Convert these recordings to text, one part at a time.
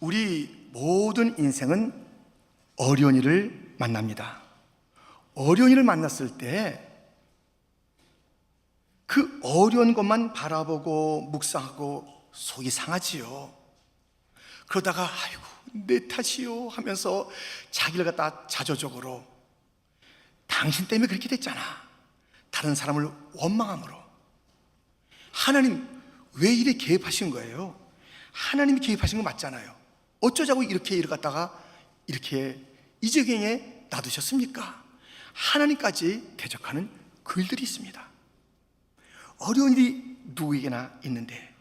우리 모든 인생은 어려운 일을 만납니다. 어려운 일을 만났을 때 그 어려운 것만 바라보고 묵상하고 속이 상하지요. 그러다가 아이고 내 탓이요 하면서 자기를 갖다 자조적으로 당신 때문에 그렇게 됐잖아, 다른 사람을 원망함으로. 하나님 왜 이래 개입하신 거예요? 하나님이 개입하신 거 맞잖아요. 어쩌자고 이렇게 일을 갖다가 이렇게 이 지경에 놔두셨습니까? 하나님까지 대적하는 글들이 있습니다. 어려운 일이 누구에게나 있는데,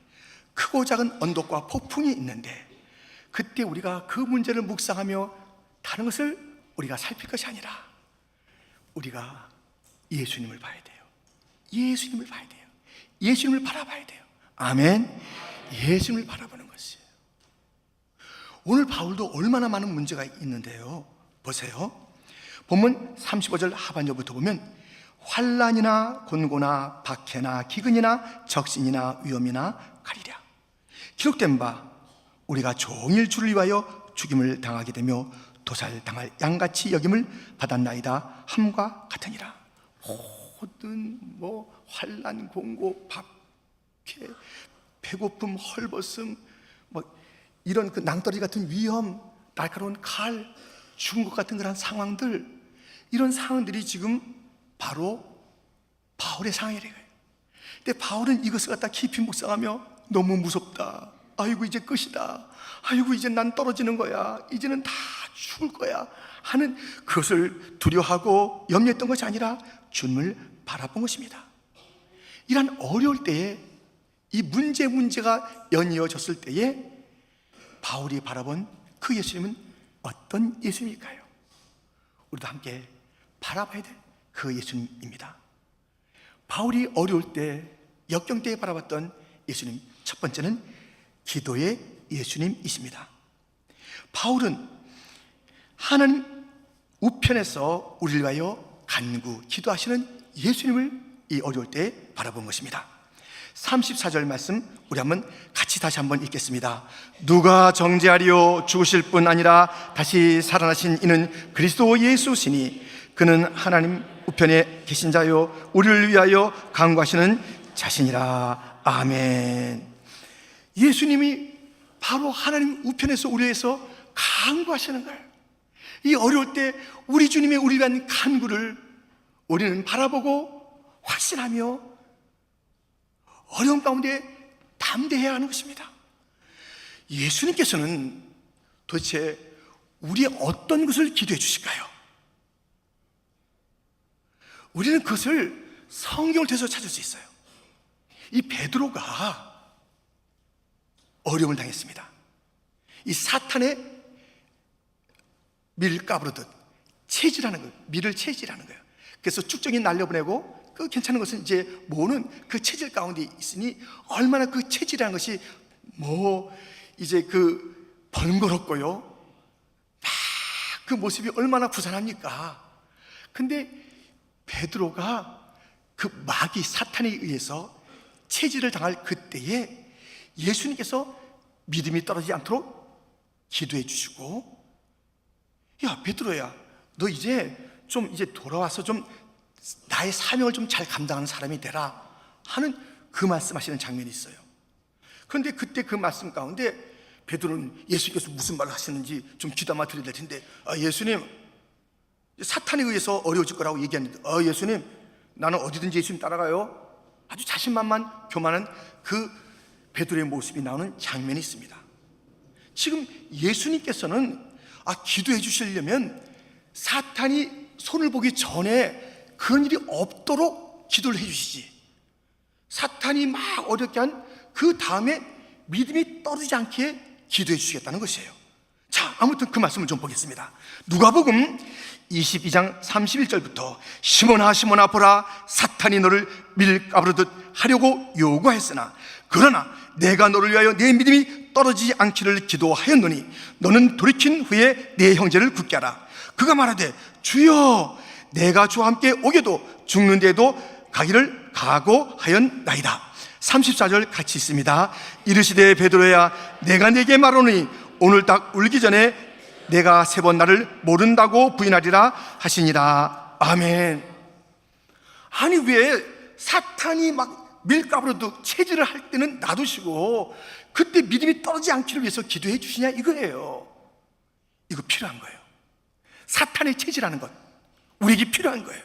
크고 작은 언덕과 폭풍이 있는데, 그때 우리가 그 문제를 묵상하며 다른 것을 우리가 살필 것이 아니라 우리가 예수님을 봐야 돼요. 예수님을 봐야 돼요. 예수님을 바라봐야 돼요. 아멘. 예수님을 바라보는 것이에요. 오늘 바울도 얼마나 많은 문제가 있는데요, 보세요. 본문 35절 하반절부터 보면 환난이나 곤고나 박해나 기근이나 적신이나 위험이나 가리랴. 기록된 바 우리가 종일 주를 위하여 죽임을 당하게 되며 도살당할 양같이 여김을 받았나이다 함과 같으니라. 모든 환난, 곤고, 박해, 배고픔, 헐벗음, 이런 그 낭떠러지 같은 위험, 날카로운 칼, 죽은 것 같은 그런 상황들, 이런 상황들이 지금 바로 바울의 상황이래요. 근데 바울은 이것을 갖다 깊이 묵상하며 너무 무섭다, 아이고 이제 끝이다, 아이고 이제 난 떨어지는 거야, 이제는 다 죽을 거야 하는 그것을 두려워하고 염려했던 것이 아니라 주님을 바라본 것입니다. 이런 어려울 때에 이 문제가 연이어졌을 때에 바울이 바라본 그 예수님은 어떤 예수님일까요? 우리도 함께 바라봐야 될 그 예수님입니다. 바울이 어려울 때, 역경 때에 바라봤던 예수님, 첫 번째는 기도의 예수님이십니다. 바울은 하나님 우편에서 우리를 위하여 간구, 기도하시는 예수님을 이 어려울 때 바라본 것입니다. 34절 말씀 우리 한번 같이 다시 한번 읽겠습니다. 누가 정죄하리요? 죽으실 뿐 아니라 다시 살아나신 이는 그리스도 예수시니 그는 하나님 우편에 계신 자요 우리를 위하여 간구하시는 자신이라. 아멘. 예수님이 바로 하나님 우편에서 우리 위해서 간구하시는 거예요. 이 어려울 때 우리 주님의 우리 위한 간구를 우리는 바라보고 확신하며 어려운 가운데 담대해야 하는 것입니다. 예수님께서는 도대체 우리의 어떤 것을 기도해 주실까요? 우리는 그것을 성경을 통해서 찾을 수 있어요. 이 베드로가 어려움을 당했습니다. 이 사탄의 밀을 까부르듯 체질하는 거예요. 밀을 체질하는 거예요. 그래서 쭉정이 날려보내고 그 괜찮은 것은 이제 모으는 그 체질 가운데 있으니 얼마나 그 체질이라는 것이 이제 그 번거롭고요, 막 그 모습이 얼마나 부산합니까? 근데 베드로가 그 마귀 사탄에 의해서 체질을 당할 그때에 예수님께서 믿음이 떨어지지 않도록 기도해 주시고, 야 베드로야, 너 이제 돌아와서 좀 나의 사명을 좀 잘 감당하는 사람이 되라 하는 그 말씀하시는 장면이 있어요. 그런데 그때 그 말씀 가운데 베드로는 예수님께서 무슨 말을 하시는지 좀 귀담아 들어야 될 텐데, 예수님, 사탄에 의해서 어려워질 거라고 얘기하는데, 예수님, 나는 어디든지 예수님 따라가요. 아주 자신만만 교만한 그 베드로의 모습이 나오는 장면이 있습니다. 지금 예수님께서는 기도해 주시려면 사탄이 손을 보기 전에 그런 일이 없도록 기도를 해 주시지, 사탄이 막 어렵게 한 그 다음에 믿음이 떨어지지 않게 기도해 주시겠다는 것이에요. 자, 아무튼 그 말씀을 좀 보겠습니다. 누가복음 22장 31절부터 시몬아 보라, 사탄이 너를 밀가부르듯 하려고 요구하였으나 그러나 내가 너를 위하여 내 믿음이 떨어지지 않기를 기도하였노니 너는 돌이킨 후에 내 형제를 굳게 하라. 그가 말하되 주여, 내가 주와 함께 오게도 죽는 데에도 가기를 각오하였나이다. 34절 같이 있습니다. 이르시되 베드로야, 내가 네게 말하노니 오늘 딱 울기 전에 내가 3번 나를 모른다고 부인하리라 하시니라. 아멘. 아니 왜 사탄이 막 밀가루로 체질을 할 때는 놔두시고 그때 믿음이 떨어지지 않기를 위해서 기도해 주시냐 이거예요. 이거 필요한 거예요. 사탄의 체질하는 것 우리에게 필요한 거예요.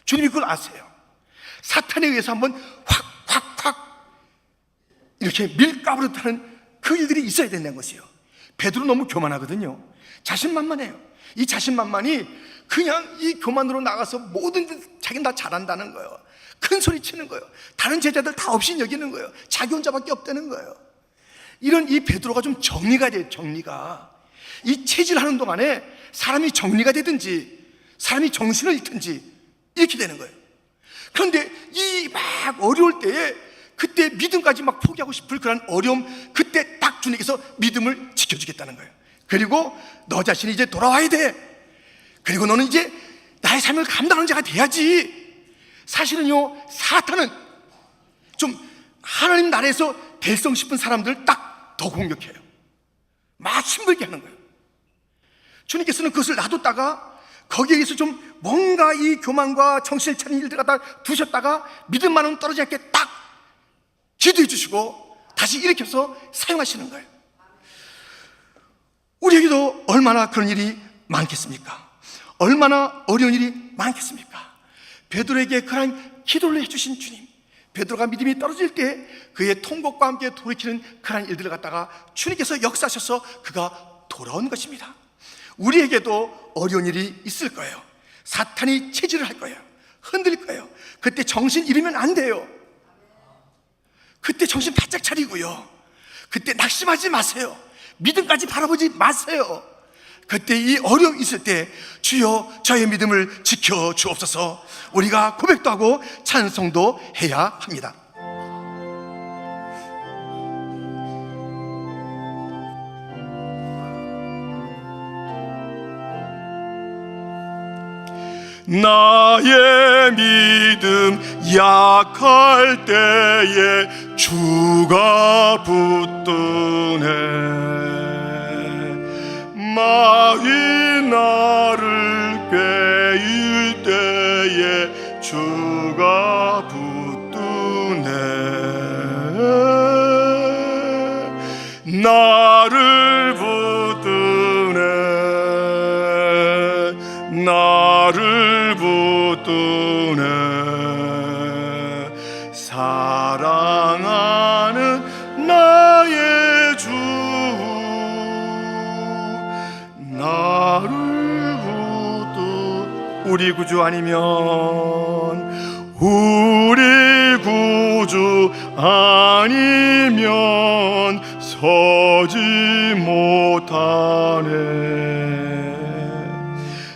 주님이 그걸 아세요. 사탄에 의해서 한번 확 이렇게 밀가루로 타는 그 일들이 있어야 된다는 것이에요. 베드로 너무 교만하거든요. 자신만만해요. 이 자신만만이 그냥 이 교만으로 나가서 뭐든지 자기는 다 잘한다는 거예요. 큰 소리 치는 거예요. 다른 제자들 다 없이 여기는 거예요. 자기 혼자밖에 없다는 거예요. 이런 이 베드로가 좀 정리가 돼요. 정리가. 이 체질하는 동안에 사람이 정리가 되든지 사람이 정신을 잃든지 이렇게 되는 거예요. 그런데 이 막 어려울 때에 그때 믿음까지 막 포기하고 싶을 그런 어려움, 그때 딱 주님께서 믿음을 지켜주겠다는 거예요. 그리고 너 자신이 이제 돌아와야 돼. 그리고 너는 이제 나의 삶을 감당하는 자가 돼야지. 사실은요, 사탄은 좀 하나님 나라에서 될성 싶은 사람들 딱 더 공격해요. 막 힘들게 하는 거예요. 주님께서는 그것을 놔뒀다가 거기에 의해서 좀 뭔가 이 교만과 정신을 차리는 일들 갖다 두셨다가 믿음만은 떨어지지 않게 딱 기도해 주시고 다시 일으켜서 사용하시는 거예요. 우리에게도 얼마나 그런 일이 많겠습니까? 얼마나 어려운 일이 많겠습니까? 베드로에게 그런 기도를 해주신 주님, 베드로가 믿음이 떨어질 때 그의 통곡과 함께 돌이키는 그런 일들을 갖다가 주님께서 역사하셔서 그가 돌아온 것입니다. 우리에게도 어려운 일이 있을 거예요. 사탄이 체질을 할 거예요. 흔들릴 거예요. 그때 정신 잃으면 안 돼요. 그때 정신 바짝 차리고요. 그때 낙심하지 마세요. 믿음까지 바라보지 마세요. 그때 이 어려움이 있을 때 주여 저의 믿음을 지켜 주옵소서, 우리가 고백도 하고 찬송도 해야 합니다. 나의 믿음 약할 때에 주가 붙드네. 마귀 나를 꾀일 때에 주가 붙드네. 나를 붙드네. 나를 붙드네. 사랑하는 나의 주 나를 붙드. 우리 구주 아니면, 우리 구주 아니면 서지 못하네.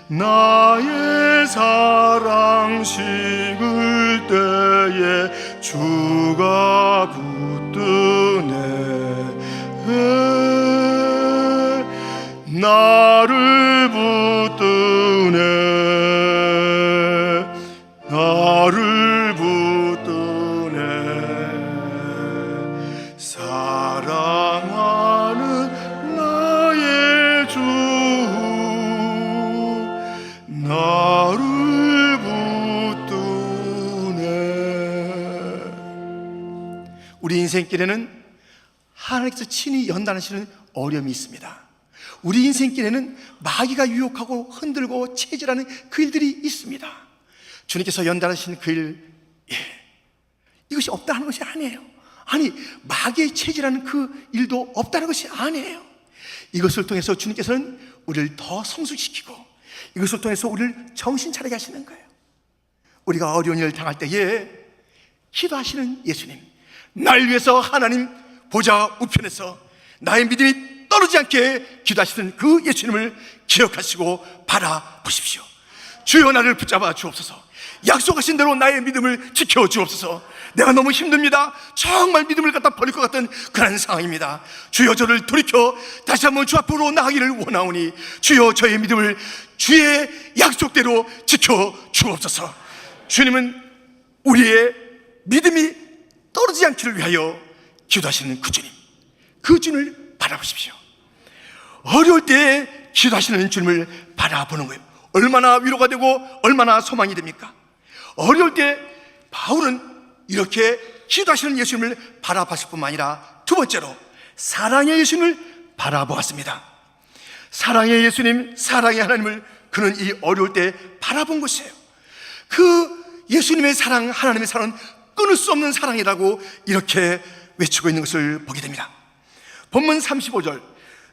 나의 사랑 식을 때에 주가 붙드네. 나를 붙드네. 나를 붙드네. 사랑하는 나의 주 나를 붙드네. 우리 인생길에는 하나님께서 친히 연단하시는 어려움이 있습니다. 우리 인생길에는 마귀가 유혹하고 흔들고 체질하는 그 일들이 있습니다. 주님께서 연단하신 그 일, 이것이 없다는 것이 아니에요. 아니, 마귀의 체질하는 그 일도 없다는 것이 아니에요. 이것을 통해서 주님께서는 우리를 더 성숙시키고 이것을 통해서 우리를 정신 차리게 하시는 거예요. 우리가 어려운 일을 당할 때에 기도하시는 예수님, 날 위해서 하나님 보좌 우편에서 나의 믿음이 떨어지지 않게 기도하시는 그 예수님을 기억하시고 바라보십시오. 주여 나를 붙잡아 주옵소서. 약속하신 대로 나의 믿음을 지켜 주옵소서. 내가 너무 힘듭니다. 정말 믿음을 갖다 버릴 것 같은 그런 상황입니다. 주여 저를 돌이켜 다시 한번 주 앞으로 나가기를 원하오니 주여 저의 믿음을 주의 약속대로 지켜 주옵소서. 주님은 우리의 믿음이 떨어지지 않기를 위하여 기도하시는 그 주님, 그 주님을 바라보십시오. 어려울 때 기도하시는 주님을 바라보는 거예요. 얼마나 위로가 되고 얼마나 소망이 됩니까? 어려울 때 바울은 이렇게 기도하시는 예수님을 바라봤을 뿐만 아니라 두 번째로 사랑의 예수님을 바라보았습니다. 사랑의 예수님, 사랑의 하나님을 그는 이 어려울 때 바라본 것이에요. 그 예수님의 사랑, 하나님의 사랑은 끊을 수 없는 사랑이라고 이렇게 외치고 있는 것을 보게 됩니다. 본문 35절,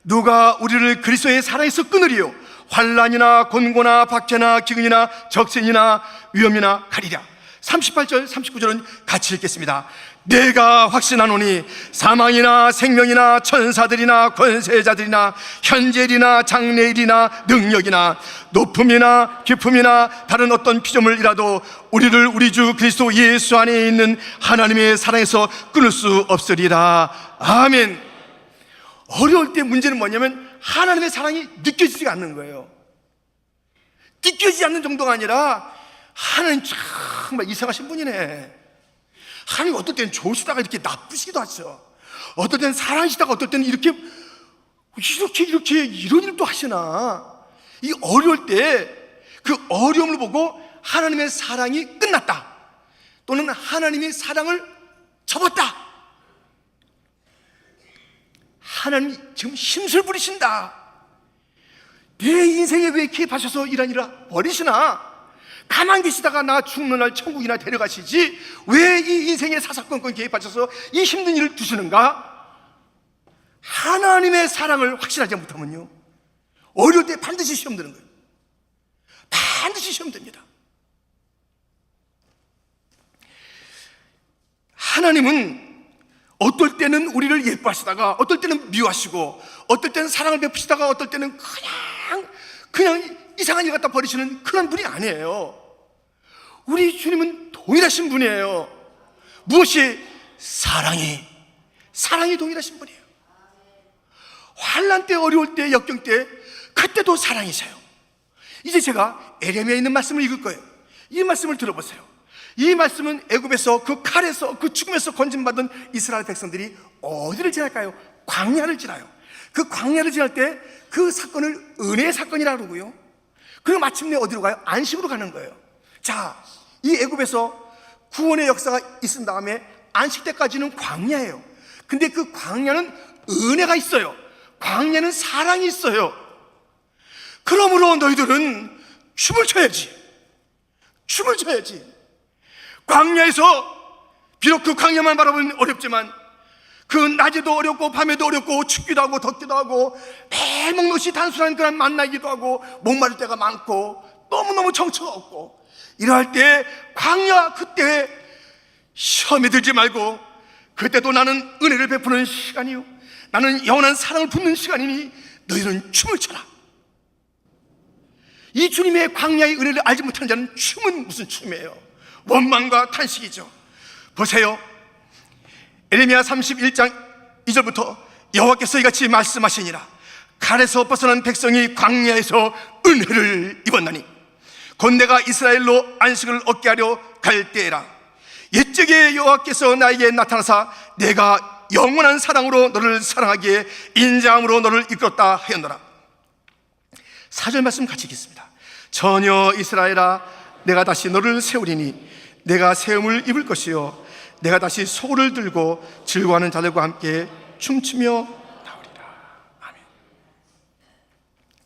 누가 우리를 그리스도의 사랑에서 끊으리요? 환난이나 곤고나 박해나 기근이나 적신이나 위험이나 가리랴. 38절, 39절은 같이 읽겠습니다. 내가 확신하노니 사망이나 생명이나 천사들이나 권세자들이나 현재일이나 장래일이나 능력이나 높음이나 깊음이나 다른 어떤 피조물이라도 우리를 우리 주 그리스도 예수 안에 있는 하나님의 사랑에서 끊을 수 없으리라. 아멘. 어려울 때 문제는 뭐냐면 하나님의 사랑이 느껴지지가 않는 거예요. 느껴지지 않는 정도가 아니라 하나님 정말 이상하신 분이네. 하나님 어떨 때는 좋으시다가 이렇게 나쁘시기도 하죠. 어떨 때는 사랑하시다가 어떨 때는 이렇게 이런 일도 하시나. 이 어려울 때 그 어려움을 보고 하나님의 사랑이 끝났다, 또는 하나님의 사랑을 접었다, 하나님이 지금 힘술 부리신다, 내 인생에 왜 개입하셔서 이런 일을 버리시나, 가만히 계시다가 나 죽는 날 천국이나 데려가시지 왜 이 인생에 사사건건 개입하셔서 이 힘든 일을 두시는가? 하나님의 사랑을 확신하지 못하면요, 어려울 때 반드시 시험 드는 거예요. 반드시 시험 됩니다. 하나님은 어떨 때는 우리를 예뻐하시다가 어떨 때는 미워하시고 어떨 때는 사랑을 베푸시다가 어떨 때는 그냥 이상한 일 갖다 버리시는 그런 분이 아니에요. 우리 주님은 동일하신 분이에요. 무엇이? 사랑이 동일하신 분이에요. 환난 때, 어려울 때, 역경 때 그때도 사랑이세요. 이제 제가 에레미야에 있는 말씀을 읽을 거예요. 이 말씀을 들어보세요. 이 말씀은 애굽에서 그 칼에서 그 죽음에서 건진받은 이스라엘 백성들이 어디를 지날까요? 광야를 지나요. 그 광야를 지날 때 그 사건을 은혜의 사건이라고 그러고요, 그리고 마침내 어디로 가요? 안식으로 가는 거예요. 자, 이 애굽에서 구원의 역사가 있은 다음에 안식 때까지는 광야예요. 근데 그 광야는 은혜가 있어요. 광야는 사랑이 있어요. 그러므로 너희들은 춤을 춰야지. 광야에서 비록 그 광야만 바라보면 어렵지만 그 낮에도 어렵고 밤에도 어렵고 춥기도 하고 덥기도 하고 매일 먹는 것이 단순한 그런 만나기도 하고 목마를 때가 많고 너무너무 정처가 없고, 이러할 때 광야, 그때 시험에 들지 말고 그때도 나는 은혜를 베푸는 시간이요, 나는 영원한 사랑을 붓는 시간이니 너희는 춤을 춰라. 이 주님의 광야의 은혜를 알지 못하는 자는 춤은 무슨 춤이에요? 원망과 탄식이죠. 보세요. 에레미야 31장 2절부터 여호와께서 이같이 말씀하시니라. 칼에서 벗어난 백성이 광야에서 은혜를 입었나니 곧 내가 이스라엘로 안식을 얻게 하려 갈 때에라. 옛적에 여호와께서 나에게 나타나사 내가 영원한 사랑으로 너를 사랑하기에 인자함으로 너를 이끌었다 하였노라. 4절 말씀 같이 읽겠습니다. 전혀 이스라엘아, 내가 다시 너를 세우리니 내가 세움을 입을 것이요 내가 다시 소를 들고 즐거워하는 자들과 함께 춤추며 나오리라. 아멘.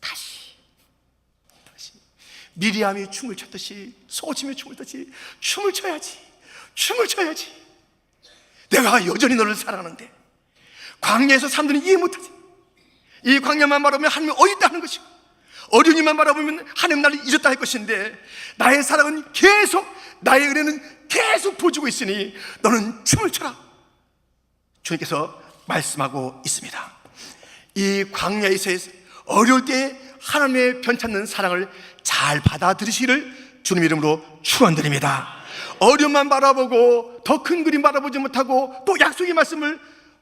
다시 미리암이 춤을 췄듯이, 소치며 춤을 췄듯이 춤을 춰야지. 내가 여전히 너를 사랑하는데 광야에서 사람들은 이해 못하지. 이 광야만 바라보면 하나님이 어디 있다 하는 것이고, 어려운 일만 바라보면 하나님 나를 잊었다 할 것인데, 나의 사랑은 계속, 나의 은혜는 계속 보여주고 있으니 너는 춤을 춰라. 주님께서 말씀하고 있습니다. 이 광야에서 어려울 때 하나님의 편찮는 사랑을 잘 받아들이시기를 주님 이름으로 축원드립니다. 어려움만 바라보고 더 큰 그림 바라보지 못하고 또 약속의 말씀을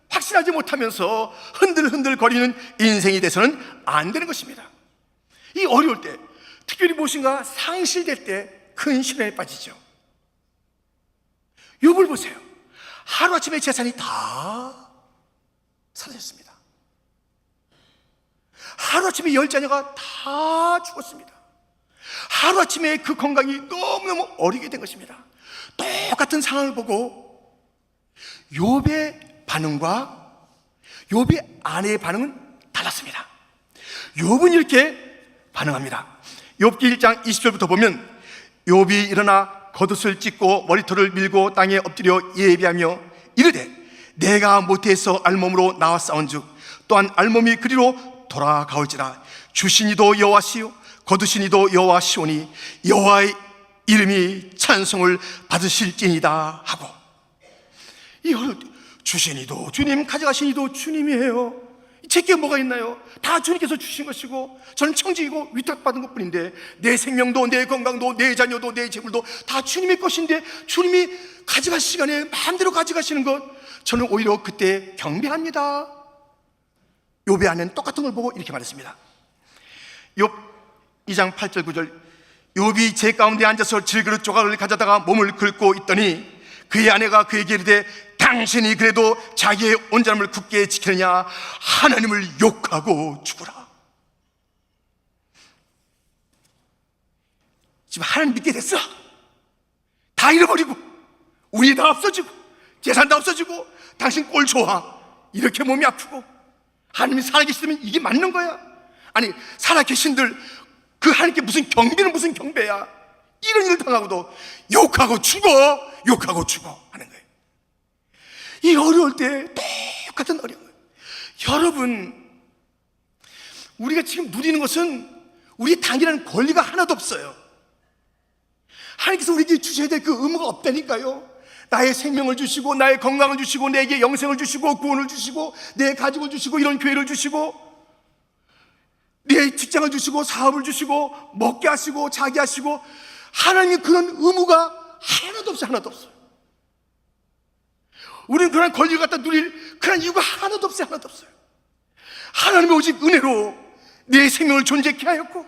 확신하지 못하면서 흔들흔들 거리는 인생이 돼서는 안 되는 것입니다. 이 어려울 때, 특별히 무엇인가 상실될 때 큰 시련에 빠지죠. 욥을 보세요. 하루아침에 재산이 다 사라졌습니다. 하루아침에 10자녀가 다 죽었습니다. 하루아침에 그 건강이 너무너무 어리게 된 것입니다. 똑같은 상황을 보고 욥의 반응과 욥의 아내의 반응은 달랐습니다. 욥은 이렇게 반응합니다. 욥기 1장 20절부터 보면 욥이 일어나 겉옷을 찢고 머리털을 밀고 땅에 엎드려 예비하며 이르되 내가 모태에서 알몸으로 나와 싸운즉 또한 알몸이 그리로 돌아가올지라. 주시니도 여호와시요 거두시니도 여호와시오니 여호와의 이름이 찬송을 받으실지니다 하고, 이 주시니도 주님, 가져가시니도 주님이에요. 제게 뭐가 있나요? 다 주님께서 주신 것이고 저는 청지이고 위탁받은 것뿐인데 내 생명도 내 건강도 내 자녀도 내 재물도 다 주님의 것인데 주님이 가져가실 시간에 마음대로 가져가시는 것, 저는 오히려 그때 경배합니다. 욥의 아내는 똑같은 걸 보고 이렇게 말했습니다. 욥 2장 8절 9절 욥이 제 가운데 앉아서 질그릇 조각을 가져다가 몸을 긁고 있더니 그의 아내가 그에게 이르되 당신이 그래도 자기의 온전함을 굳게 지키느냐 하나님을 욕하고 죽으라. 지금 하나님 믿게 됐어. 다 잃어버리고 운이 다 없어지고 재산 다 없어지고 당신 꼴 좋아. 이렇게 몸이 아프고 하나님이 살아계시다면 이게 맞는 거야? 아니, 살아계신들 그 하나님께 무슨 경배는 무슨 경배야? 이런 일을 당하고도 욕하고 죽어 하는 거예요. 이 어려울 때 똑같은 어려운 거예요. 여러분, 우리가 지금 누리는 것은 우리 당연한 권리가 하나도 없어요. 하나님께서 우리에게 주셔야 될 그 의무가 없다니까요. 나의 생명을 주시고 나의 건강을 주시고 내게 영생을 주시고 구원을 주시고 내 가족을 주시고 이런 교회를 주시고 내 직장을 주시고 사업을 주시고 먹게 하시고 자게 하시고, 하나님이 그런 의무가 하나도 없어요. 우리는 그런 권리를 갖다 누릴 그런 이유가 하나도 없어요. 하나님의 오직 은혜로 내 생명을 존재케 하였고,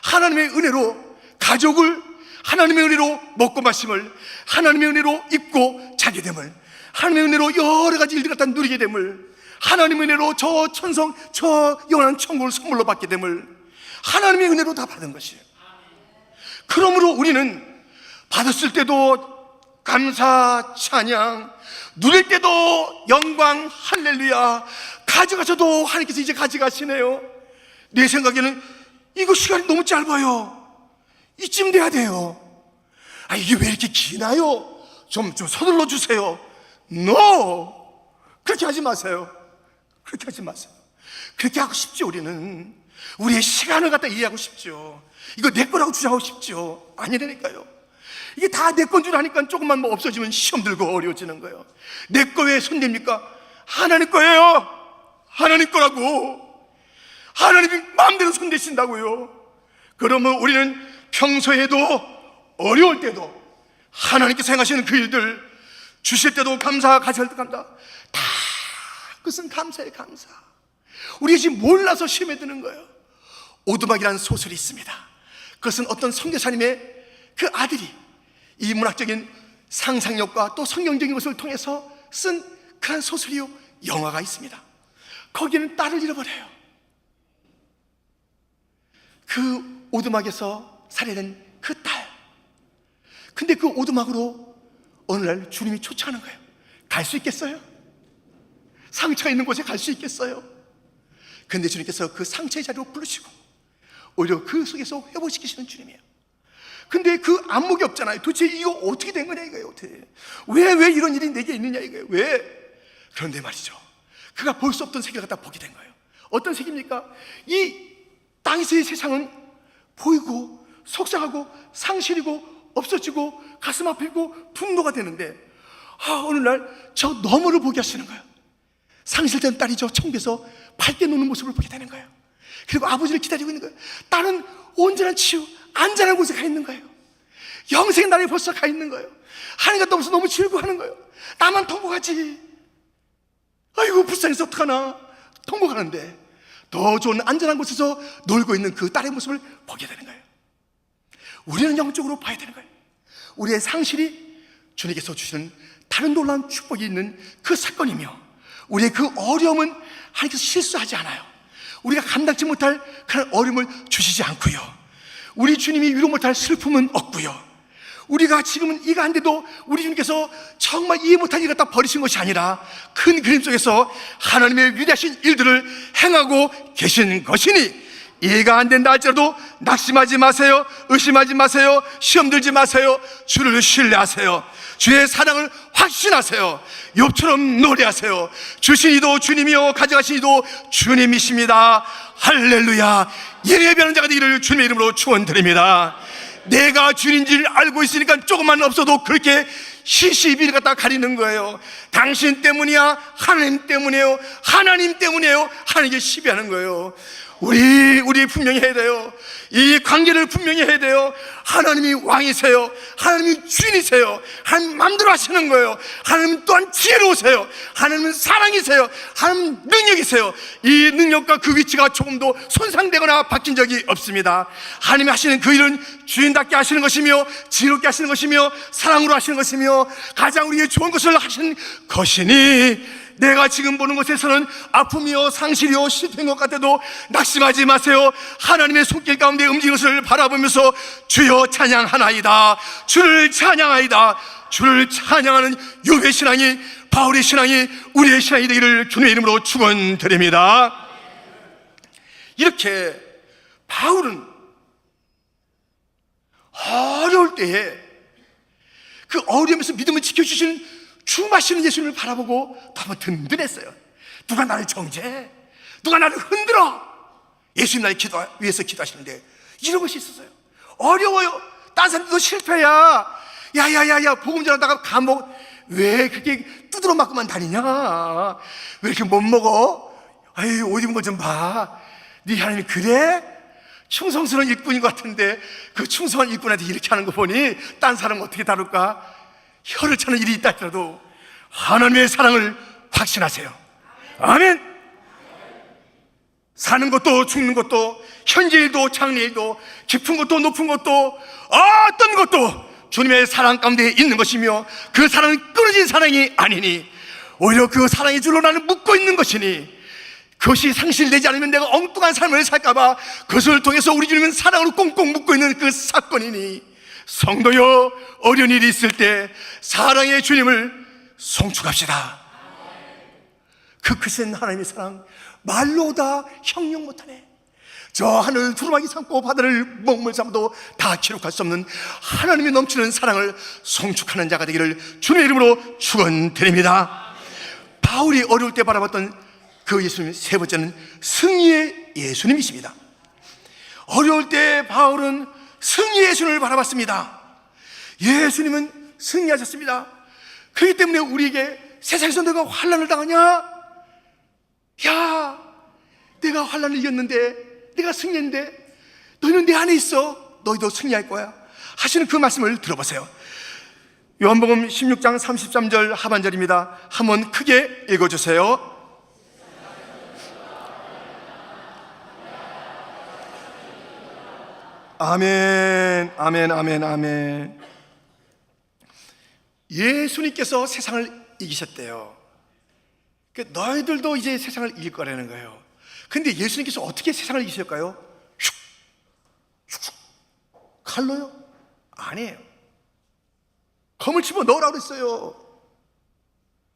하나님의 은혜로 가족을, 하나님의 은혜로 먹고 마심을, 하나님의 은혜로 입고 자게 됨을, 하나님의 은혜로 여러 가지 일들 갖다 누리게 됨을, 하나님의 은혜로 저 천성, 저 영원한 천국을 선물로 받게 됨을 하나님의 은혜로 다 받은 것이에요. 그러므로 우리는 받았을 때도 감사 찬양, 누릴 때도 영광 할렐루야, 가져가셔도 하나님께서 이제 가져가시네요. 내 생각에는 이거 시간이 너무 짧아요. 이쯤 돼야 돼요. 아, 이게 왜 이렇게 기나요? 좀 서둘러 주세요. No! 그렇게 하지 마세요. 그렇게 하고 싶죠. 우리는 우리의 시간을 갖다 이해하고 싶죠. 이거 내 거라고 주장하고 싶죠. 아니라니까요. 이게 다 내 건 줄 아니까 조금만 뭐 없어지면 시험 들고 어려워지는 거예요. 내 거 왜 손댑니까? 하나님 거예요. 하나님 거라고. 하나님이 마음대로 손대신다고요. 그러면 우리는 평소에도 어려울 때도 하나님께서 행하시는 그 일들, 주실 때도 감사, 가실 때도 감사, 다 그것은 감사예요. 감사. 우리가 지금 몰라서 시험에 드는 거예요. 오두막이라는 소설이 있습니다. 그것은 어떤 선교사님의 그 아들이 이 문학적인 상상력과 또 성경적인 것을 통해서 쓴 그런 소설이요, 영화가 있습니다. 거기는 딸을 잃어버려요. 그 오두막에서 살해된 그 딸. 근데 그 오두막으로 어느 날 주님이 쫓아가는 거예요. 갈 수 있겠어요? 상처 있는 곳에 갈 수 있겠어요? 근데 주님께서 그 상처의 자리로 부르시고 오히려 그 속에서 회복시키시는 주님이에요. 근데 그 안목이 없잖아요. 도대체 이거 어떻게 된 거냐 이거예요. 어떻게. 왜 이런 일이 내게 있느냐 이거예요. 왜? 그런데 말이죠, 그가 볼 수 없던 세계를 갖다 보게 된 거예요. 어떤 세계입니까? 이 땅에서의 세상은 보이고 속상하고 상실이고 없어지고 가슴 아프고 분노가 되는데, 어느 날 저 너머를 보게 하시는 거예요. 상실된 딸이 저 천국에서 밝게 노는 모습을 보게 되는 거예요. 그리고 아버지를 기다리고 있는 거예요. 딸은 온전한 치유, 안전한 곳에 가 있는 거예요. 영생의 나라에 벌써 가 있는 거예요. 하나님과 떠나서 너무 즐거워하는 거예요. 나만 통곡하지. 아이고 불쌍해서 어떡하나. 통곡하는데 더 좋은 안전한 곳에서 놀고 있는 그 딸의 모습을 보게 되는 거예요. 우리는 영적으로 봐야 되는 거예요. 우리의 상실이 주님께서 주시는 다른 놀라운 축복이 있는 그 사건이며, 우리의 그 어려움은 하나님께서 실수하지 않아요. 우리가 감당치 못할 그런 어려움을 주시지 않고요, 우리 주님이 위로 못할 슬픔은 없고요, 우리가 지금은 이해가 안 돼도 우리 주님께서 정말 이해 못할 일 갖다 버리신 것이 아니라 큰 그림 속에서 하나님의 위대하신 일들을 행하고 계신 것이니, 이해가 안 된다 할지라도 낙심하지 마세요. 의심하지 마세요. 시험 들지 마세요. 주를 신뢰하세요. 주의 사랑을 확신하세요. 욥처럼 노래하세요. 주신 이도 주님이요 가져가신 이도 주님이십니다. 할렐루야. 예배하는 자가 되기를 주님의 이름으로 축원드립니다. 내가 주인 줄 알고 있으니까 조금만 없어도 그렇게 시시비를 갖다 가리는 거예요. 당신 때문이야? 하나님 때문이에요? 하나님 때문이에요? 하나님께 시비하는 거예요. 우리 분명히 해야 돼요. 이 관계를 분명히 해야 돼요. 하나님이 왕이세요. 하나님이 주인이세요. 하나님 마음대로 하시는 거예요. 하나님 또한 지혜로우세요. 하나님은 사랑이세요. 하나님 능력이세요. 이 능력과 그 위치가 조금도 손상되거나 바뀐 적이 없습니다. 하나님이 하시는 그 일은 주인답게 하시는 것이며, 지혜롭게 하시는 것이며, 사랑으로 하시는 것이며, 가장 우리에게 좋은 것을 하신 것이니, 내가 지금 보는 것에서는 아픔이요 상실이요 실패인 것 같아도 낙심하지 마세요. 하나님의 손길 가운데 움직이는 것을 바라보면서 주여 찬양하나이다, 주를 찬양하이다. 주를 찬양하는 욥의 신앙이, 바울의 신앙이 우리의 신앙이 되기를 주님의 이름으로 축원드립니다. 이렇게 바울은 어려울 때에 그 어려움에서 믿음을 지켜주시는 주마시는 예수님을 바라보고 너무 든든했어요. 누가 나를 정죄해? 누가 나를 흔들어? 예수님 나를 위해서 기도하시는데 이런 것이 있었어요. 어려워요. 딴 사람들도 실패야. 야야야야, 복음 전하다가 감옥 왜 그렇게 두드러 맞고만 다니냐? 왜 이렇게 못 먹어? 아유, 옷 입은 거 좀 봐. 네 하나님이 그래? 충성스러운 일꾼인 것 같은데 그 충성한 일꾼한테 이렇게 하는 거 보니 딴 사람은 어떻게 다룰까? 혀를 차는 일이 있다 할지라도 하나님의 사랑을 확신하세요. 아멘. 사는 것도 죽는 것도, 현재일도 장래일도, 깊은 것도 높은 것도, 어떤 것도 주님의 사랑 가운데 있는 것이며, 그 사랑은 끊어진 사랑이 아니니 오히려 그 사랑의 줄로 나는 묶고 있는 것이니, 그것이 상실되지 않으면 내가 엉뚱한 삶을 살까봐 그것을 통해서 우리 주님은 사랑으로 꽁꽁 묶고 있는 그 사건이니, 성도여, 어려운 일이 있을 때 사랑의 주님을 송축합시다. 그 크신 하나님의 사랑 말로 다 형용 못하네. 저 하늘 두루마기 삼고 바다를 먹물 삼아도 다 기록할 수 없는 하나님이 넘치는 사랑을 송축하는 자가 되기를 주님의 이름으로 축원드립니다. 바울이 어려울 때 바라봤던 그 예수님, 세 번째는 승리의 예수님이십니다. 어려울 때 바울은 승리의 예수님을 바라봤습니다. 예수님은 승리하셨습니다. 그렇기 때문에 우리에게 세상에서 내가 환난을 당하냐? 야, 내가 환난을 이겼는데, 내가 승리했는데 너희는 내 안에 있어. 너희도 승리할 거야 하시는 그 말씀을 들어보세요. 요한복음 16장 33절 하반절입니다. 한번 크게 읽어주세요. 아멘, 아멘, 아멘, 아멘. 예수님께서 세상을 이기셨대요. 너희들도 이제 세상을 이길 거라는 거예요. 근데 예수님께서 어떻게 세상을 이기실까요? 슉슉 칼로요? 아니에요. 검을 집어 넣으라고 그랬어요.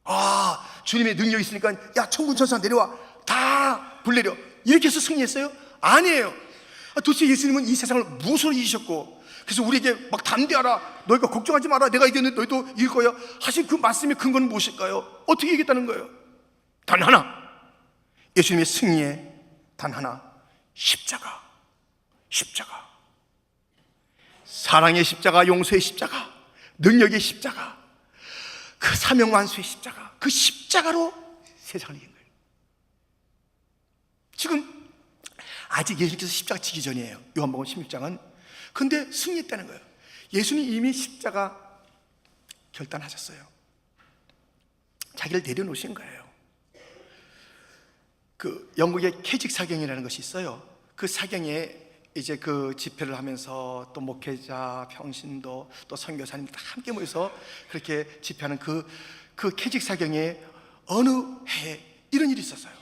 아, 주님의 능력이 있으니까 야, 천군 천사 내려와, 다 불내려, 이렇게 해서 승리했어요? 아니에요. 도대체 예수님은 이 세상을 무엇으로 이기셨고, 그래서 우리에게 막 담대하라, 너희가 걱정하지 마라, 내가 이겼는데 너희도 이길 거야 하신 그 말씀의 근거는 무엇일까요? 어떻게 이겼다는 거예요? 단 하나, 예수님의 승리의 단 하나, 십자가. 십자가, 사랑의 십자가, 용서의 십자가, 능력의 십자가, 그 사명 완수의 십자가, 그 십자가로 세상을 이긴 거예요. 지금 아직 예수님께서 십자가 지기 전이에요, 요한복음 16장은. 근데 승리했다는 거예요. 예수님 이미 십자가 결단하셨어요. 자기를 내려놓으신 거예요. 그 영국의 캐직 사경이라는 것이 있어요. 그 사경에 이제 그 집회를 하면서 또 목회자, 평신도, 또 선교사님 다 함께 모여서 그렇게 집회하는 그 캐직 사경에 어느 해에 이런 일이 있었어요.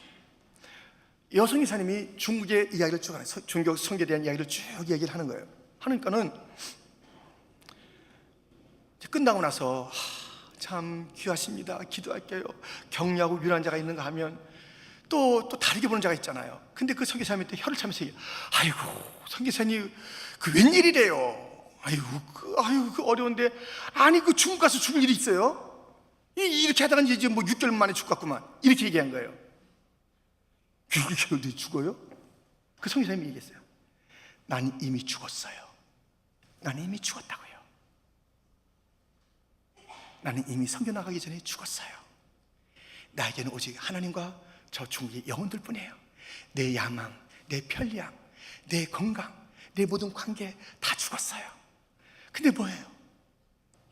여성 이사님이 중국의 이야기를 쭉 하는, 중국 성경에 대한 이야기를 쭉 얘기를 하는 거예요. 하니까는 끝나고 나서 참 귀하십니다, 기도할게요, 격려하고 위로한 자가 있는가 하면 또 다르게 보는 자가 있잖아요. 근데 그 선교사님이 또 혀를 차면서 아이고 선교사님 그 웬일이래요, 아이고 그 어려운데, 아니 그 중국 가서 죽을 일이 있어요? 이렇게 하다가 이제 뭐 6개월 만에 죽겠구만, 이렇게 얘기한 거예요. 6개월 뒤에 죽어요? 그 선교사님이 얘기했어요. 난 이미 죽었어요. 나는 이미 죽었다고요. 나는 이미 선교 나가기 전에 죽었어요. 나에게는 오직 하나님과 저 중국의 영혼들 뿐이에요. 내 야망, 내 편리함, 내 건강, 내 모든 관계 다 죽었어요. 근데 뭐예요?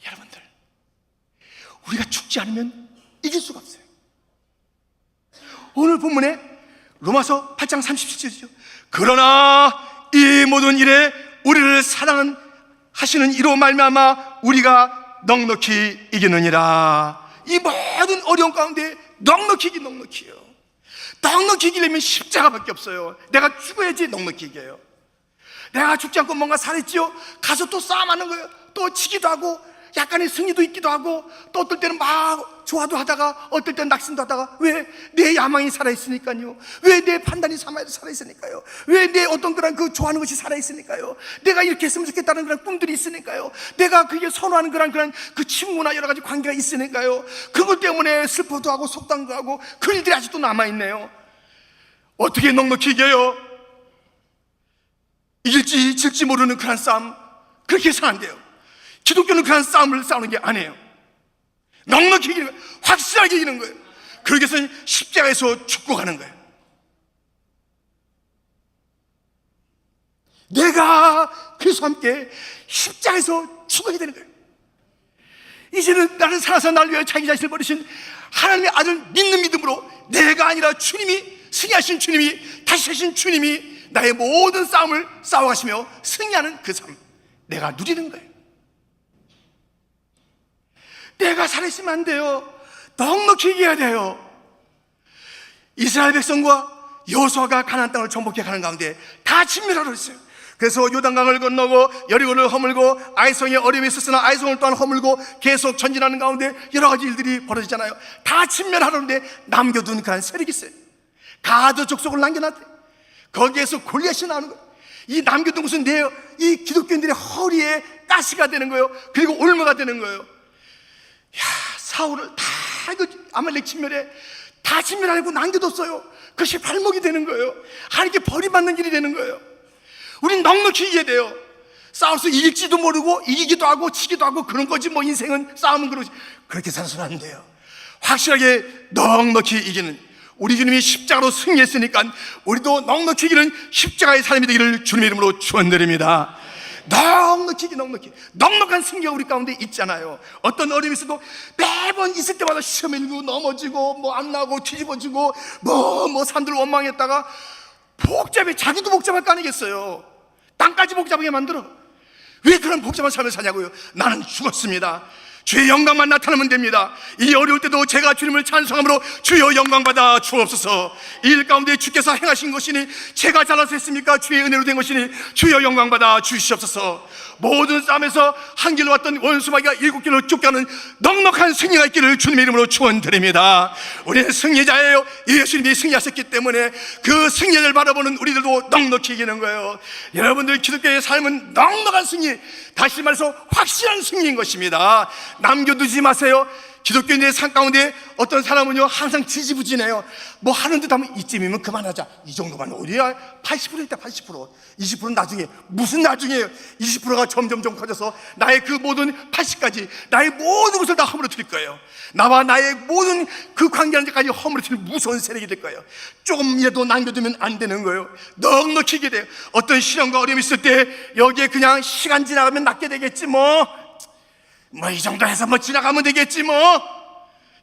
여러분들, 우리가 죽지 않으면 이길 수가 없어요. 오늘 본문에 로마서 8장 37절이죠. 그러나 이 모든 일에 우리를 사랑하시는 이로 말미암아 우리가 넉넉히 이기느니라. 이 모든 어려움 가운데 넉넉히 이기요. 넉넉히 이기려면 십자가밖에 없어요. 내가 죽어야지 넉넉히 이겨요. 내가 죽지 않고 뭔가 살았지요, 가서 또 싸움하는 거예요. 또 지기도 하고 약간의 승리도 있기도 하고, 또 어떨 때는 막 좋아도 하다가 어떨 때는 낙심도 하다가, 왜? 내 야망이 살아있으니까요. 왜? 내 판단이 살아있으니까요. 왜? 내 어떤 그런 그 좋아하는 것이 살아있으니까요. 내가 이렇게 했으면 좋겠다는 그런 꿈들이 있으니까요. 내가 그게 선호하는 그런 그 친구나 여러 가지 관계가 있으니까요. 그것 때문에 슬퍼도 하고 속상도 하고 그 일들이 아직도 남아있네요. 어떻게 넉넉히 이겨요? 이길지 질지 모르는 그런 싸움, 그렇게 해서는 안 돼요. 기독교는 그런 싸움을 싸우는 게 아니에요. 넉넉히 이기는 거예요. 확실하게 이기는 거예요. 그러기 위해서는 십자가에서 죽고 가는 거예요. 내가 그리스도와 함께 십자가에서 죽어야 되는 거예요. 이제는 나를 살아서 나를 위하여 자기 자신을 버리신 하나님의 아들 믿는 믿음으로, 내가 아니라 주님이, 승리하신 주님이, 다시 하신 주님이 나의 모든 싸움을 싸워가시며 승리하는 그 삶, 내가 누리는 거예요. 내가 살아있으면 안 돼요. 넉넉히 이겨야 돼요. 이스라엘 백성과 여호수아가 가나안 땅을 정복해 가는 가운데 다 진멸하러 했어요. 그래서 요단강을 건너고 여리고를 허물고, 아이성에 어려움이 있었으나 아이성을 또한 허물고 계속 전진하는 가운데 여러 가지 일들이 벌어지잖아요. 다 진멸하려는데 남겨둔 그한 세력이 있어요. 가드 족속을 남겨놨대. 거기에서 골리앗이 나오는 거예요. 이 남겨둔 것은 이 기독교인들의 허리에 가시가 되는 거예요. 그리고 올무가 되는 거예요. 사울을 다 아말렉 진멸에 다 진멸하고 남겨뒀어요. 그것이 발목이 되는 거예요. 하나님께 버림받는 일이 되는 거예요. 우린 넉넉히 이겨야 돼요. 싸워서 이길지도 모르고 이기기도 하고 지기도 하고 그런 거지 뭐. 인생은 싸움은 그러지. 그렇게 살아서는 안 돼요. 확실하게 넉넉히 이기는, 우리 주님이 십자가로 승리했으니까 우리도 넉넉히 이기는 십자가의 삶이 되기를 주님의 이름으로 축원드립니다. 넉넉한 승리가 우리 가운데 있잖아요. 어떤 어려움이 있어도 매번 있을 때마다 시험 일고 넘어지고 뭐 안 나고 뒤집어지고 뭐 사람들 원망했다가 복잡해. 자기도 복잡할 거 아니겠어요. 땅까지 복잡하게 만들어. 왜 그런 복잡한 삶을 사냐고요. 나는 죽었습니다. 주의 영광만 나타나면 됩니다. 이 어려울 때도 제가 주님을 찬송함으로 주여 영광받아 주옵소서. 이 일 가운데 주께서 행하신 것이니 제가 잘나서 했습니까? 주의 은혜로 된 것이니 주여 영광받아 주시옵소서. 모든 싸움에서 한 길로 왔던 원수마귀가 7길로 쫓겨가는 넉넉한 승리가 있기를 주님의 이름으로 축원드립니다. 우리는 승리자예요. 예수님이 승리하셨기 때문에 그 승리를 바라보는 우리들도 넉넉히 이기는 거예요. 여러분들 기독교의 삶은 넉넉한 승리, 다시 말해서 확실한 승리인 것입니다. 남겨두지 마세요. 기독교인들의 삶 가운데 어떤 사람은요 항상 지지부진해요. 뭐 하는 듯 하면 이쯤이면 그만하자, 이 정도만. 우리야 80% 있다. 80%, 20%는 나중에. 무슨 나중에요? 20%가 점점 커져서 나의 그 모든 80까지 나의 모든 것을 다 허물어뜨릴 거예요. 나와 나의 모든 그 관계하는 데까지 허물어뜨릴 무서운 세력이 될 거예요. 조금이라도 남겨두면 안 되는 거예요. 넉넉히 이게 돼요. 어떤 시련과 어려움이 있을 때 여기에 그냥 시간 지나가면 낫게 되겠지 뭐 이 정도 해서 지나가면 되겠지 뭐.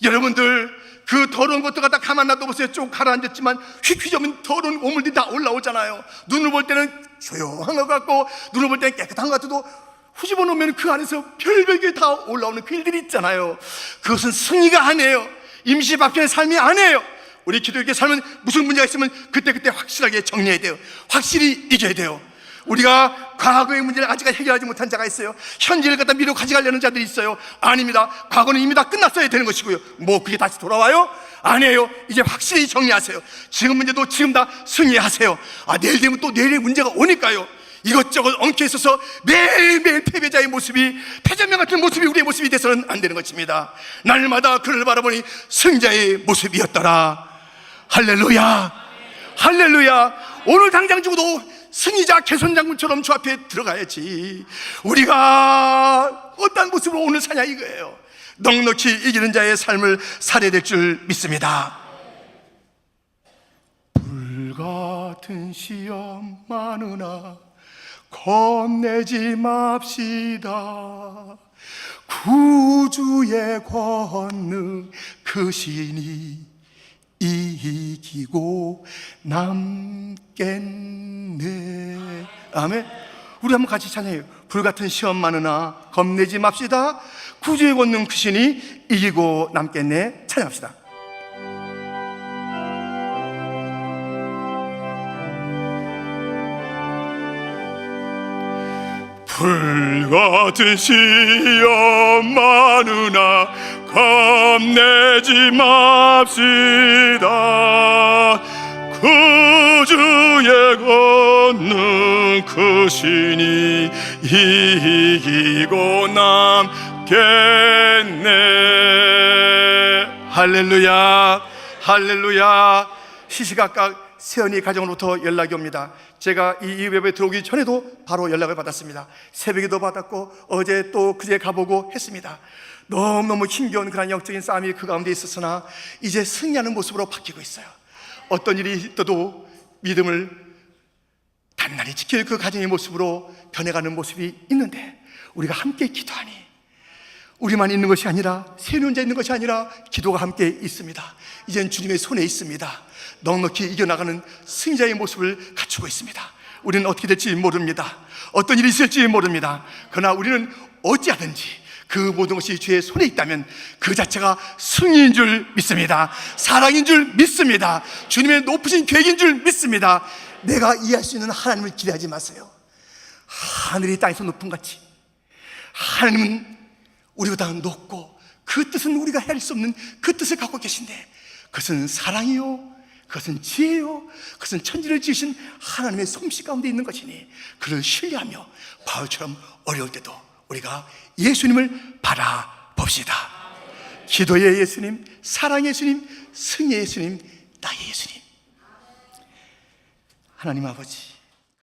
여러분들 그 더러운 것들 갖다 가만 놔둬 보세요. 쭉 가라앉았지만 휙휘저으면 더러운 오물들이 다 올라오잖아요. 눈을 볼 때는 조용한 것 같고 눈을 볼 때는 깨끗한 것 같아도 후집어 놓으면 그 안에서 별별 게 다 올라오는 그 일들이 있잖아요. 그것은 승리가 아니에요. 임시박편의 삶이 아니에요. 우리 기독교 삶은 무슨 문제가 있으면 그때그때 확실하게 정리해야 돼요. 확실히 이겨야 돼요. 우리가 과거의 문제를 아직까지 해결하지 못한 자가 있어요. 현재를 갖다 미루고 가져가려는 자들이 있어요. 아닙니다. 과거는 이미 다 끝났어야 되는 것이고요. 뭐 그게 다시 돌아와요? 아니에요. 이제 확실히 정리하세요. 지금 문제도 지금 다 승리하세요. 내일 되면 또 내일의 문제가 오니까요. 이것저것 엉켜 있어서 매일매일 패배자의 모습이, 패전면 같은 모습이 우리의 모습이 돼서는 안 되는 것입니다. 날마다 그를 바라보니 승자의 모습이었더라. 할렐루야, 할렐루야. 오늘 당장 죽어도 승리자 개선장군처럼 주 앞에 들어가야지. 우리가 어떤 모습으로 오늘 사냐 이거예요. 넉넉히 이기는 자의 삶을 살아야 될 줄 믿습니다. 불같은 시험 많으나 겁내지 맙시다. 구주의 권능 크시니 이기고 남겠네. 아멘. 우리 한번 같이 찬양해요. 불같은 시험 많으나 겁내지 맙시다. 구주의 권능 크시니 이기고 남겠네. 찬양합시다. 불같은 시험 많으나 겁내지 맙시다. 구주의 권능 크시니 이기고 남겠네. 할렐루야, 할렐루야. 시시각각 세연이 가정으로부터 연락이 옵니다. 제가 이 예배에 들어오기 전에도 바로 연락을 받았습니다. 새벽에도 받았고 어제 또 그제 가보고 했습니다. 너무너무 힘겨운 그런 영적인 싸움이 그 가운데 있었으나 이제 승리하는 모습으로 바뀌고 있어요. 어떤 일이 있어도 믿음을 단단히 지킬 그 가정의 모습으로 변해가는 모습이 있는데, 우리가 함께 기도하니 우리만 있는 것이 아니라, 세연이 혼자 있는 것이 아니라 기도가 함께 있습니다. 이젠 주님의 손에 있습니다. 넉넉히 이겨나가는 승자의 모습을 갖추고 있습니다. 우리는 어떻게 될지 모릅니다. 어떤 일이 있을지 모릅니다. 그러나 우리는 어찌하든지 그 모든 것이 주의 손에 있다면 그 자체가 승리인 줄 믿습니다. 사랑인 줄 믿습니다. 주님의 높으신 계획인 줄 믿습니다. 내가 이해할 수 있는 하나님을 기대하지 마세요. 하늘이 땅에서 높은 같이 하나님은 우리보다 높고, 그 뜻은 우리가 헤아릴 수 없는 그 뜻을 갖고 계신데, 그것은 사랑이요, 그것은 지혜요, 그것은 천지를 지으신 하나님의 솜씨 가운데 있는 것이니 그를 신뢰하며 바울처럼 어려울 때도 우리가 예수님을 바라봅시다. 기도의 예수님, 사랑의 예수님, 승리의 예수님, 나의 예수님. 하나님 아버지,